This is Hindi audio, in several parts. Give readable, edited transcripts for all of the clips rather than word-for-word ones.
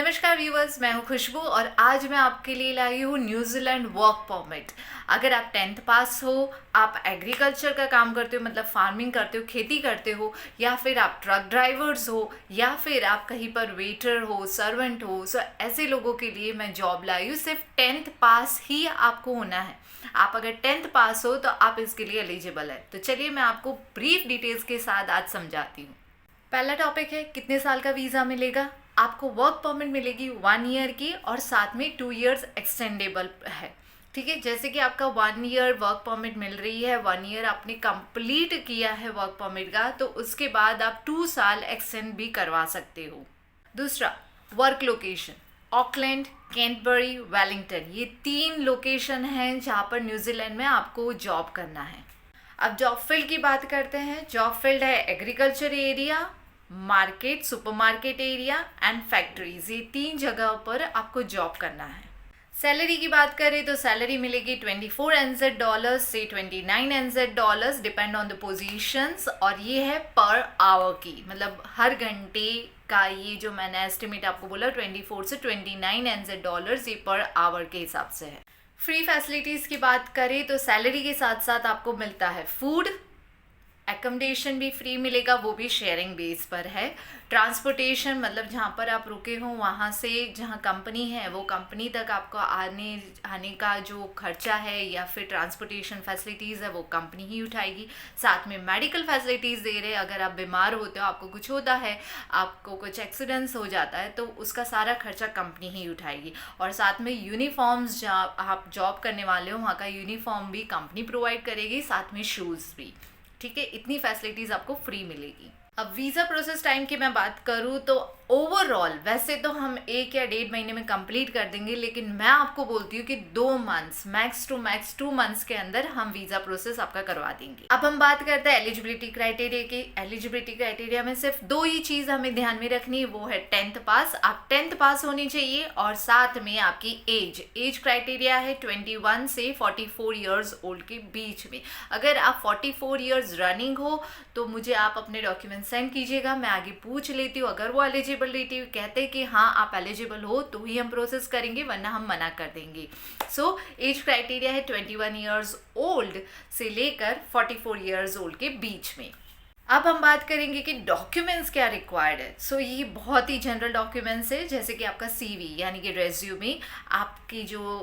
नमस्कार व्यूवर्स, मैं हूं खुशबू और आज मैं आपके लिए लाई हूं न्यूजीलैंड वर्क परमिट। अगर आप 10th पास हो, आप एग्रीकल्चर का काम करते हो, मतलब फार्मिंग करते हो, खेती करते हो, या फिर आप ट्रक ड्राइवर्स हो, या फिर आप कहीं पर वेटर हो, सर्वेंट हो, सो ऐसे लोगों के लिए मैं जॉब लाई हूँ। सिर्फ 10th पास ही आपको होना है। आप अगर 10th पास हो तो आप इसके लिए एलिजिबल है। तो चलिए मैं आपको ब्रीफ डिटेल्स के साथ आज समझाती हूँ। पहला टॉपिक है कितने साल का वीज़ा मिलेगा। आपको वर्क परमिट मिलेगी 1 ईयर की और साथ में 2 इयर्स एक्सटेंडेबल है। ठीक है, जैसे कि आपका 1 ईयर वर्क परमिट मिल रही है, 1 ईयर आपने कंप्लीट किया है वर्क परमिट का, तो उसके बाद आप 2 साल एक्सटेंड भी करवा सकते हो। दूसरा, work location Auckland, Canterbury, Wellington, ये 3 लोकेशन हैं जहाँ पर न्यूजीलैंड में आपको जॉब करना है। अब जॉब फील्ड की बात करते हैं। जॉब फील्ड है agriculture area, market, supermarket area and factories. ये 3 जगह पर आपको जॉब करना है। सैलरी की बात करें तो सैलरी मिलेगी 24 NZ डॉलर्स से 29 NZ dollars, depend on the positions, और ये है पर आवर की, मतलब हर घंटे का। ये जो मैंने एस्टिमेट आपको बोला 24 से 29 NZ डॉलर्स, ये पर आवर के हिसाब से है। फ्री फैसिलिटीज़ की बात करें तो सैलरी के साथ साथ आपको मिलता है फूड, एकोमोडेशन भी फ्री मिलेगा, वो भी शेयरिंग बेस पर है। ट्रांसपोर्टेशन, मतलब जहाँ पर आप रुके हो वहाँ से जहाँ कंपनी है वो कंपनी तक आपको आने का जो खर्चा है या फिर ट्रांसपोर्टेशन फैसिलिटीज़ है वो कंपनी ही उठाएगी। साथ में मेडिकल फैसिलिटीज़ दे रहे हैं। अगर आप बीमार होते हो, आपको कुछ होता है, आपको कुछ एक्सीडेंट्स हो जाता है, तो उसका सारा खर्चा कंपनी ही उठाएगी। और साथ में यूनिफॉर्म्स, जहाँ आप जॉब करने वाले हो वहाँ का यूनिफॉर्म भी कंपनी प्रोवाइड करेगी, साथ में शूज़ भी। ठीक है, इतनी फैसिलिटीज़ आपको फ्री मिलेगी। अब वीज़ा प्रोसेस टाइम की मैं बात करूँ तो ओवरऑल वैसे तो हम 1 या 1.5 महीने में कंप्लीट कर देंगे, लेकिन मैं आपको बोलती हूँ कि 2 months, max to max 2 months के अंदर हम वीज़ा प्रोसेस आपका करवा देंगे। अब हम बात करते हैं एलिजिबिलिटी क्राइटेरिया की। एलिजिबिलिटी क्राइटेरिया में सिर्फ 2 ही चीज़ हमें ध्यान में रखनी है, वो है 10th पास। आप 10th पास होनी चाहिए और साथ में आपकी एज क्राइटेरिया है 21 से 44 ईयर्स ओल्ड के बीच में। अगर आप 44 ईयर्स रनिंग हो तो मुझे आप अपने डॉक्यूमेंट सेंड कीजिएगा, मैं आगे पूछ लेती हूँ। अगर वो एलिजिबिलिटी कहते हैं कि हाँ आप एलिजिबल हो तो ही हम प्रोसेस करेंगे, वरना हम मना कर देंगे। सो एज क्राइटेरिया है 21 ईयर्स ओल्ड से लेकर 44 ईयर्स ओल्ड के बीच में। अब हम बात करेंगे कि डॉक्यूमेंट्स क्या रिक्वायर्ड है। सो ये बहुत ही जनरल डॉक्यूमेंट्स है, जैसे कि आपका CV यानी कि रेज्यूमे, आपकी जो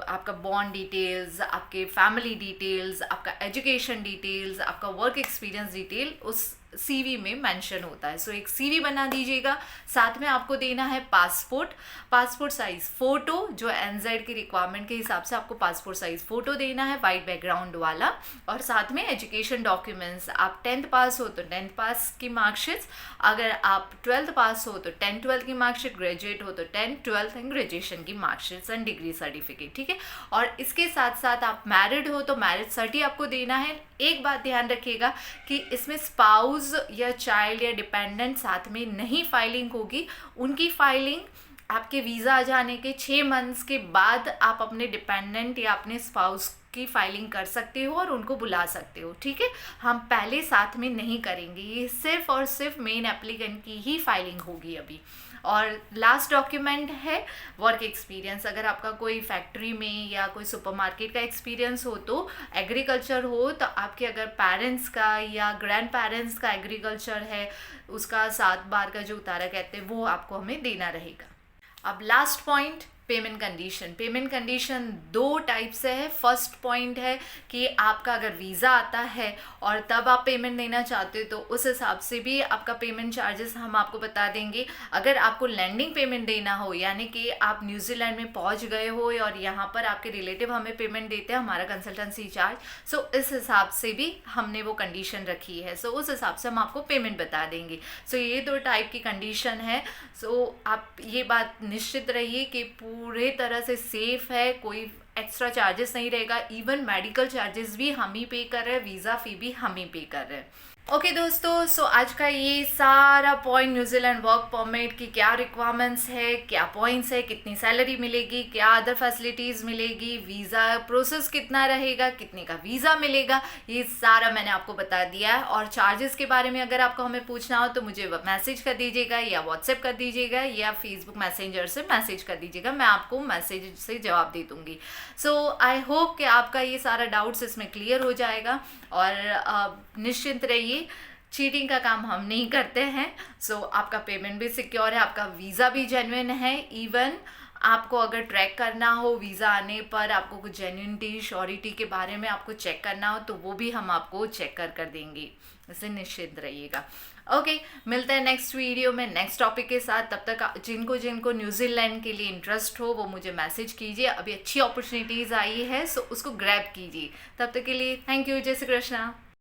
आपका बॉन्ड डिटेल्स, आपके फैमिली डिटेल्स, आपका एजुकेशन डिटेल्स, आपका वर्क एक्सपीरियंस डिटेल उस CV में मेंशन होता है। सो एक CV बना दीजिएगा। साथ में आपको देना है पासपोर्ट साइज फ़ोटो, जो NZ की रिक्वायरमेंट के हिसाब से आपको पासपोर्ट साइज फ़ोटो देना है, वाइट बैकग्राउंड वाला। और साथ में एजुकेशन डॉक्यूमेंट्स, आप 10th पास हो तो 10th पास की मार्कशीट्स, अगर आप 12th पास हो तो 10th 12th की मार्कशीट, ग्रेजुएट हो तो 10th 12th एंड ग्रेजुएशन की मार्कशीट्स एंड डिग्री सर्टिफिकेट। ठीक है, और इसके साथ साथ आप मैरिड हो तो मैरिज सर्टी आपको देना है। एक बात ध्यान रखिएगा कि इसमें स्पाउस या चाइल्ड या डिपेंडेंट साथ में नहीं फाइलिंग होगी। उनकी फाइलिंग आपके वीज़ा आ जाने के 6 मंथ्स के बाद आप अपने डिपेंडेंट या अपने स्पाउस की फाइलिंग कर सकते हो और उनको बुला सकते हो। ठीक है, हम पहले साथ में नहीं करेंगे, ये सिर्फ और सिर्फ मेन एप्लीकेंट की ही फाइलिंग होगी अभी। और लास्ट डॉक्यूमेंट है वर्क एक्सपीरियंस। अगर आपका कोई फैक्ट्री में या कोई सुपरमार्केट का एक्सपीरियंस हो, तो एग्रीकल्चर हो तो आपके अगर पेरेंट्स का या ग्रैंड पेरेंट्स का एग्रीकल्चर है, उसका 7 बार का जो उतारा कहते हैं वो आपको हमें देना रहेगा। अब last point, payment condition 2 type से है। फर्स्ट पॉइंट है कि आपका अगर वीज़ा आता है और तब आप पेमेंट देना चाहते हो तो उस हिसाब से भी आपका पेमेंट चार्जेस हम आपको बता देंगे। अगर आपको लैंडिंग पेमेंट देना हो, यानी कि आप न्यूजीलैंड में पहुंच गए हो और यहाँ पर आपके रिलेटिव हमें पेमेंट देते हैं, हमारा कंसल्टेंसी चार्ज, सो इस हिसाब से भी हमने वो कंडीशन रखी है। सो उस हिसाब से हम आपको पेमेंट बता देंगे। सो ये 2 टाइप की कंडीशन है। सो आप ये बात निश्चित रहिए कि पूरे तरह से सेफ है, कोई एक्स्ट्रा चार्जेस नहीं रहेगा। इवन मेडिकल चार्जेस भी हम ही पे कर रहे हैं, वीज़ा फ़ी भी हम ही पे कर रहे हैं। ओके दोस्तों, सो आज का ये सारा पॉइंट न्यूजीलैंड वर्क परमिट की क्या रिक्वायरमेंट्स है, क्या पॉइंट्स है, कितनी सैलरी मिलेगी, क्या अदर फैसिलिटीज़ मिलेगी, वीज़ा प्रोसेस कितना रहेगा, कितने का वीज़ा मिलेगा, ये सारा मैंने आपको बता दिया है। और चार्जेस के बारे में अगर आपको हमें पूछना हो तो मुझे मैसेज कर दीजिएगा या व्हाट्सएप कर दीजिएगा या फेसबुक मैसेंजर से मैसेज कर दीजिएगा, मैं आपको मैसेज से जवाब दे दूँगी। सो आई होप कि आपका ये सारा डाउट्स इसमें क्लियर हो जाएगा। और निश्चिंत रहिए, चीटिंग का काम हम नहीं करते हैं। सो आपका पेमेंट भी सिक्योर है, आपका वीज़ा भी जेन्युइन है। इवन आपको अगर ट्रैक करना हो वीज़ा आने पर, आपको कुछ जेन्युइनिटी श्योरिटी के बारे में आपको चेक करना हो तो वो भी हम आपको चेक कर देंगे, इससे निश्चिंत रहिएगा। ओके, मिलते हैं नेक्स्ट वीडियो में नेक्स्ट टॉपिक के साथ। तब तक जिनको जिनको न्यूजीलैंड के लिए इंटरेस्ट हो वो मुझे मैसेज कीजिए, अभी अच्छी अपॉर्चुनिटीज़ आई है, सो उसको ग्रैब कीजिए। तब तक के लिए थैंक यू, जय श्री कृष्णा।